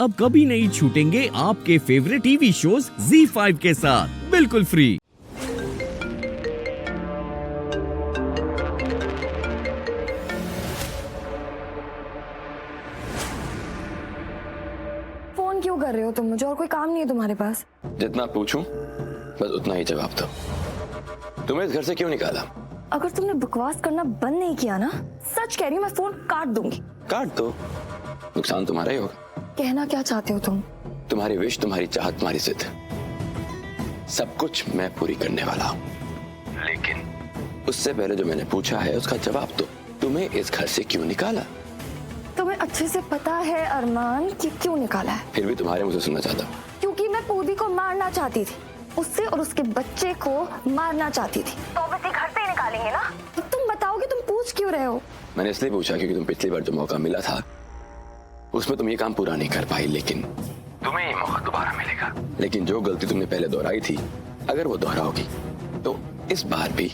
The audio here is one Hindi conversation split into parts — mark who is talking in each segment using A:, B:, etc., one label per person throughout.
A: अब कभी नहीं छूटेंगे आपके फेवरेट टीवी शोज ZEE5 के साथ बिल्कुल फ्री।
B: फोन क्यों कर रहे हो तुम मुझे? और कोई काम नहीं है तुम्हारे पास?
C: जितना पूछूं बस उतना ही जवाब दो। तुम्हें इस घर से क्यों निकाला?
B: अगर तुमने बकवास करना बंद नहीं किया ना, सच कह रही हूँ, मैं फोन काट दूंगी।
C: काट दो, नुकसान तुम्हारा ही होगा।
B: कहना क्या चाहते हो तुम?
C: तुम्हारी विश, तुम्हारी चाहत, तुम्हारी जिद, सब कुछ मैं पूरी करने वाला हूँ। लेकिन उससे पहले जो मैंने पूछा है उसका जवाब दो। तुम्हें इस घर से क्यों निकाला?
B: तुम्हें अच्छे से पता है अरमान कि क्यों निकाला है।
C: फिर भी तुम्हारे मुझे सुनना चाहता हूँ।
B: क्योंकि मैं पूर्वी को मारना चाहती थी, उससे और उसके बच्चे को मारना चाहती थी। तो अब इसे घर से ही निकालेंगे ना? तो तुम बताओ कि तुम पूछ क्यों रहे हो?
C: मैंने इसलिए पूछा क्योंकि तुम पिछली बार जो मौका मिला था उसमें तुम ये काम पूरा नहीं कर पाई, लेकिन तुम्हें ये मौका दोबारा मिलेगा। लेकिन जो गलती तुमने पहले दोहराई थी, अगर वो दोहराओगी तो इस बार भी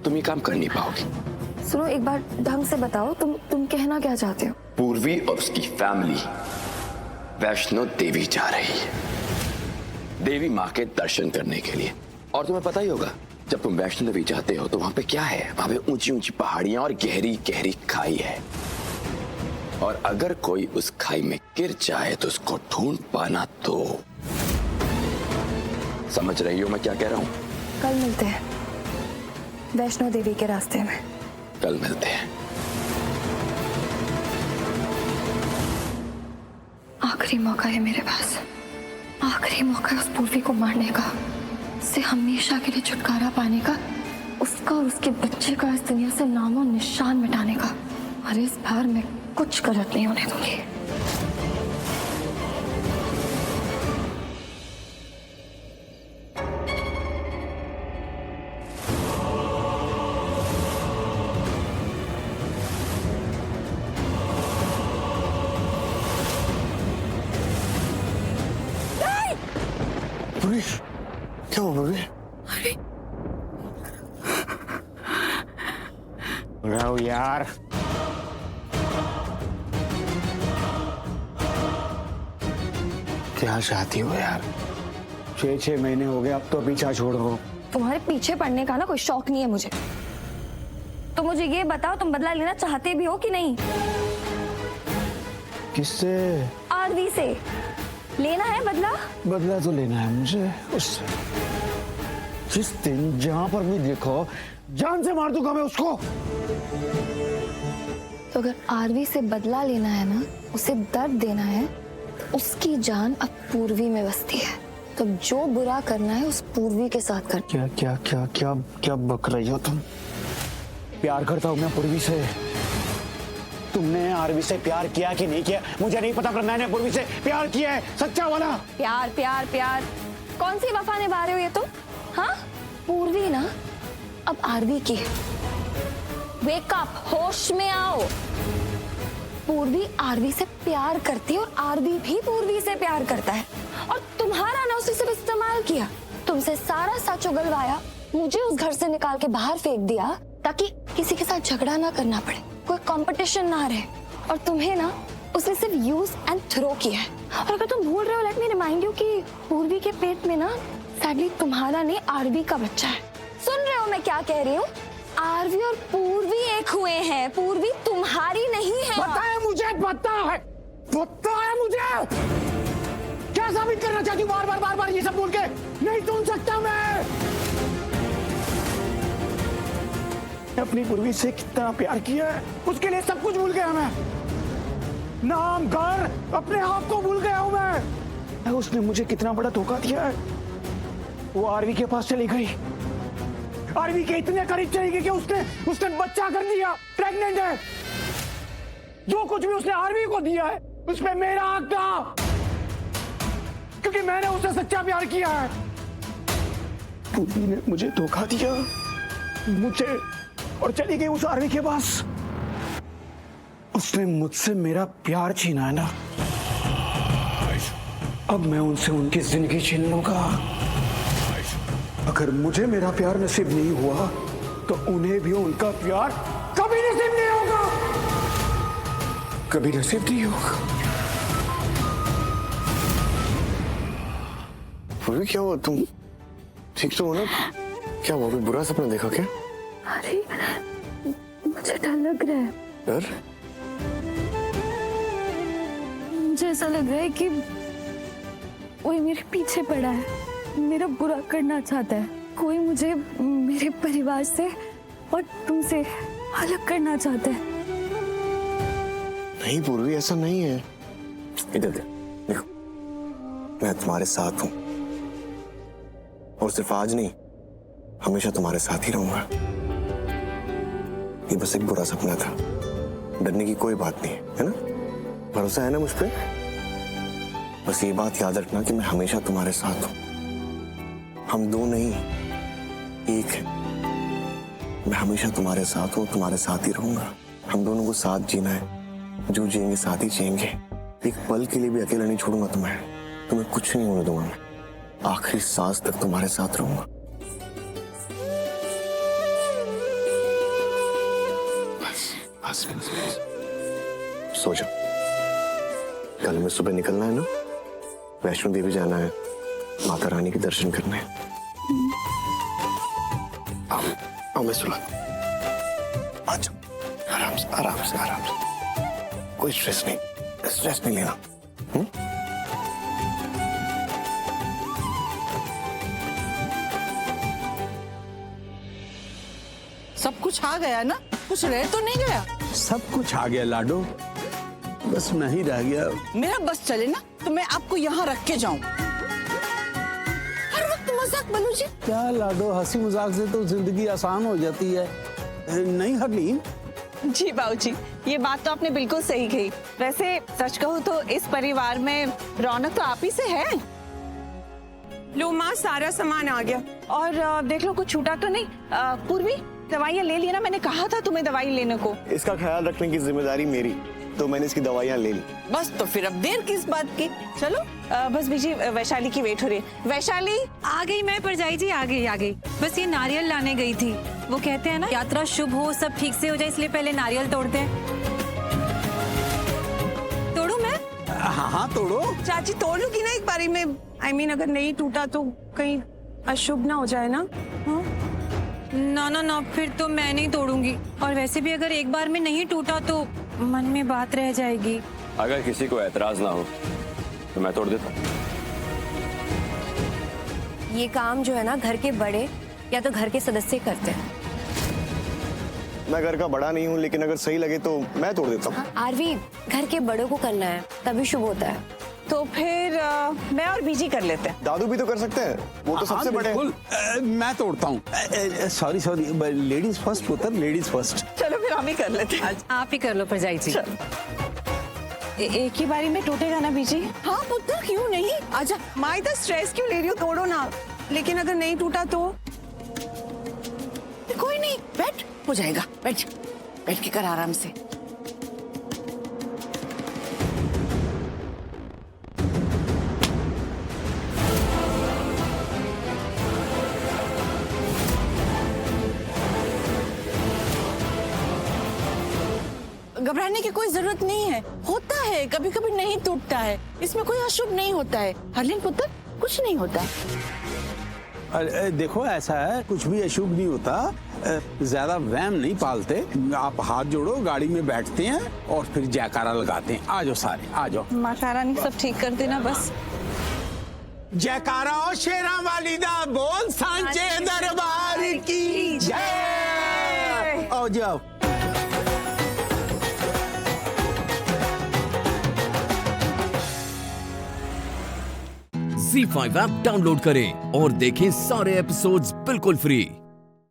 C: तुम ये काम कर नहीं पाओगी।
B: सुनो, एक बार ढंग से बताओ, तुम कहना क्या चाहते हो?
C: पूर्वी और उसकी फैमिली वैष्णो देवी जा रही है, देवी माँ के दर्शन करने के लिए। और तुम्हें पता ही होगा, जब तुम वैष्णो देवी जाते हो तो वहां पे क्या है? वहां पे ऊंची ऊंची पहाड़ियां और गहरी गहरी खाई है। और अगर कोई उस खाई में गिर जाए तो उसको ढूंढ पाना तो। समझ रही हो मैं क्या कह रहा हूं?
B: कल मिलते हैं वैष्णो देवी के रास्ते में।
C: कल मिलते हैं।
B: आखिरी मौका है मेरे पास, आखिरी मौका है उस पूर्वी को मारने का, उससे हमेशा के लिए छुटकारा पाने का, उसका और उसके बच्चे का इस दुनिया से नामो निशान मिटाने का। और इस बार मैं कुछ गलत नहीं होने दूंगी।
D: क्या हुआ बबी? रहो यार। क्या चाहती हो यार? 6 महीने हो गए, अब तो पीछा छोड़ो।
B: तुम्हारे पीछे पड़ने का ना कोई शौक नहीं है मुझे। तो मुझे ये बताओ, तुम बदला लेना चाहते भी हो कि नहीं?
D: किससे?
B: आरवी से। लेना है बदला?
D: बदला तो लेना है मुझे उससे। जिस दिन जहां पर भी देखो जान से मार दूंगा मैं उसको।
B: तो अगर आरवी से बदला लेना है ना, उसे दर्द देना है, तो उसकी जान अब पूर्वी में बसती है। तो जो बुरा करना है उस पूर्वी के साथ कर।
D: क्या क्या क्या क्या क्या बक रही हो तुम? प्यार करता हूं मैं पूर्वी से। तुमने आरवी से प्यार किया कि नहीं किया मुझे नहीं पता, पर मैंने पूर्वी से प्यार किया है, सच्चा वाला।
B: प्यार प्यार प्यार, कौन सी वफा निभा रहे हो ये तुम? हाँ, पूर्वी ना अब आरवी की है। वेक अप, होश में आओ। पूर्वी आरवी से प्यार करती है और आरवी भी पूर्वी से प्यार करता है। और तुम्हारा ना उसे सिर्फ इस्तेमाल किया, तुमसे सारा सच उगलवाया, मुझे उस घर से निकाल के बाहर फेंक दिया ताकि किसी के साथ झगड़ा ना करना पड़े, कोई कंपटीशन ना रहे। और तुम्हें ना उसने सिर्फ यूज एंड थ्रो किया है। और अगर तुम भूल रहे हो, लेट मी रिमाइंड यू कि पूर्वी के पेट में ना सैडली तुम्हारा नहीं आरवी का बच्चा है। सुन रहे हो मैं क्या कह रही हूँ? आरवी और पूर्वी एक हुए हैं, पूर्वी तुम्हारी नहीं है।
D: पता है मुझे, पता है मुझे। क्या साबित करना चाहती हूँ बार बार ये सब बोल के? नहीं सुन सकता मैं। अपनी पूर्वी से कितना प्यार किया है, उसके लिए सब कुछ भूल गया मैं। नाम, घर, अपने आप को भूल गया हूं मैं। उसने मुझे कितना बड़ा धोखा दिया है। वो आरवी के पास चली गई, आरवी के इतने करीब चली गई कि उसने बच्चा कर दिया, प्रेग्नेंट है। जो कुछ भी उसने आरवी को दिया है उसमें मेरा हक था, क्योंकि मैंने उससे सच्चा प्यार किया है। पूर्वी ने मुझे धोखा दिया मुझे, और चली गई उस आरवी के पास। उसने मुझसे मेरा प्यार छीना है ना, अब मैं उनसे उनकी जिंदगी छीन लूंगा। अगर मुझे मेरा प्यार नसीब नहीं हुआ तो उन्हें भी उनका प्यार कभी नसीब नहीं होगा, कभी नसीब नहीं होगा।
E: पूर्वी क्या हुआ? तुम ठीक तो हो ना? क्या हुआ? कोई बुरा सपना देखा क्या?
B: अरे मुझे डर लग रहा है।
E: डर?
B: मुझे ऐसा लग रहा है कि कोई मेरे पीछे पड़ा है, मेरा बुरा करना चाहता है। कोई मुझे मेरे परिवार से और तुमसे अलग करना चाहता है।
E: नहीं पूर्वी, ऐसा नहीं है। इधर देखो, मैं तुम्हारे साथ हूं और सिर्फ आज नहीं, हमेशा तुम्हारे साथ ही रहूंगा। ये बस एक बुरा सपना था, डरने की कोई बात नहीं है ना? भरोसा है ना मुझ पे? बस ये बात याद रखना कि मैं हमेशा तुम्हारे साथ हूं। हम दो नहीं, एक है। मैं हमेशा तुम्हारे साथ हूं, तुम्हारे साथ ही रहूंगा। हम दोनों को साथ जीना है, जो जिएंगे साथ ही जिएंगे। एक पल के लिए भी अकेला नहीं छोड़ूंगा तुम्हें कुछ नहीं होने दूंगा। मैं आखिरी सांस तक तुम्हारे साथ रहूंगा। बस सो जाओ। कल में सुबह निकलना है ना, वैष्णो देवी जाना है, माता रानी के दर्शन करने हैं। आओ मैं सुला। आ जाओ, आराम से आराम से आराम से। कोई स्ट्रेस नहीं लेना।
F: सब कुछ आ गया ना? कुछ रह तो नहीं गया?
G: सब कुछ आ गया लाडो, बस मैं ही रह गया।
F: मेरा बस चले ना तो मैं आपको यहाँ रख के जाऊं। हर वक्त मजाक बनू जी।
G: क्या लाडो, हंसी मजाक से तो जिंदगी आसान हो जाती है। नहीं हरलीन?
H: जी बाबूजी, ये बात तो आपने बिल्कुल सही कही। वैसे सच कहूँ तो इस परिवार में रौनक तो आप ही से है। लो माँ, सारा सामान आ गया और देख लो कुछ छूटा तो नहीं। पूर्वी, दवाइयाँ ले लिया ना? मैंने कहा था तुम्हें दवाई लेने को।
E: इसका ख्याल रखने की जिम्मेदारी मेरी, तो मैंने इसकी दवाइयाँ ले ली।
F: बस तो फिर अब देर किस बात की? चलो।
H: बस बीजी, वैशाली की वेट हो रही है। वैशाली
I: आ गई मैं, परजाई जी आ गई। बस ये नारियल लाने गई थी। वो कहते हैं ना, यात्रा शुभ हो, सब ठीक से हो जाए, इसलिए पहले नारियल तोड़ते हैं। तोड़ू मैं?
G: हाँ तोड़ो।
H: चाची तोड़ लूंगी ना एक बारी में। I mean, अगर नहीं टूटा तो कहीं अशुभ ना हो जाए ना।
I: ना, फिर तो मैं नहीं तोड़ूंगी। और वैसे भी अगर एक बार में नहीं टूटा तो मन में बात रह जाएगी।
C: अगर किसी को एतराज ना हो तो मैं तोड़ देता हूँ।
J: ये काम जो है ना, घर के बड़े या तो घर के सदस्य करते हैं।
E: मैं घर का बड़ा नहीं हूँ, लेकिन अगर सही लगे तो मैं तोड़ देता हूँ।
J: आरवी, घर के बड़ों को करना है, तभी शुभ होता है।
H: तो फिर मैं और बीजी कर लेते हैं।
E: दादू भी तो कर सकते हैं, वो तो सबसे बड़े हैं।
G: मैं तोड़ता हूँ। सॉरी, लेडीज फर्स्ट पुत्र, लेडीज फर्स्ट।
H: चलो फिर हम ही कर लेते हैं।
I: आप ही कर लो परजाई जी।
H: एक ही बारी में टूटेगा ना बीजी?
F: हाँ पुत्र, क्यों नहीं? आजा।
H: माँ इतना स्ट्रेस क्यों ले रही हो? तोड़ो ना। लेकिन अगर नहीं टूटा तो?
F: कोई नहीं, बैठ, हो जाएगा। बैठ के कर आराम से। घबराने की कोई जरूरत नहीं है। होता है, कभी कभी नहीं टूटता है, इसमें कोई अशुभ नहीं होता है। हरलीन पुत्र, कुछ नहीं होता।
G: अरे देखो, ऐसा है, कुछ भी अशुभ नहीं होता। ज्यादा वहम नहीं पालते। आप हाथ जोड़ो, गाड़ी में बैठते हैं और फिर जयकारा लगाते हैं। आ जाओ सारे, आ जाओ।
H: माता रानी सब ठीक कर देना बस।
G: जयकारा ओ शेरा वाली दा बोल, सांचे दरबार की जय। आओ जाओ।
A: ZEE5 ऐप डाउनलोड करें और देखें सारे एपिसोड्स बिल्कुल फ्री।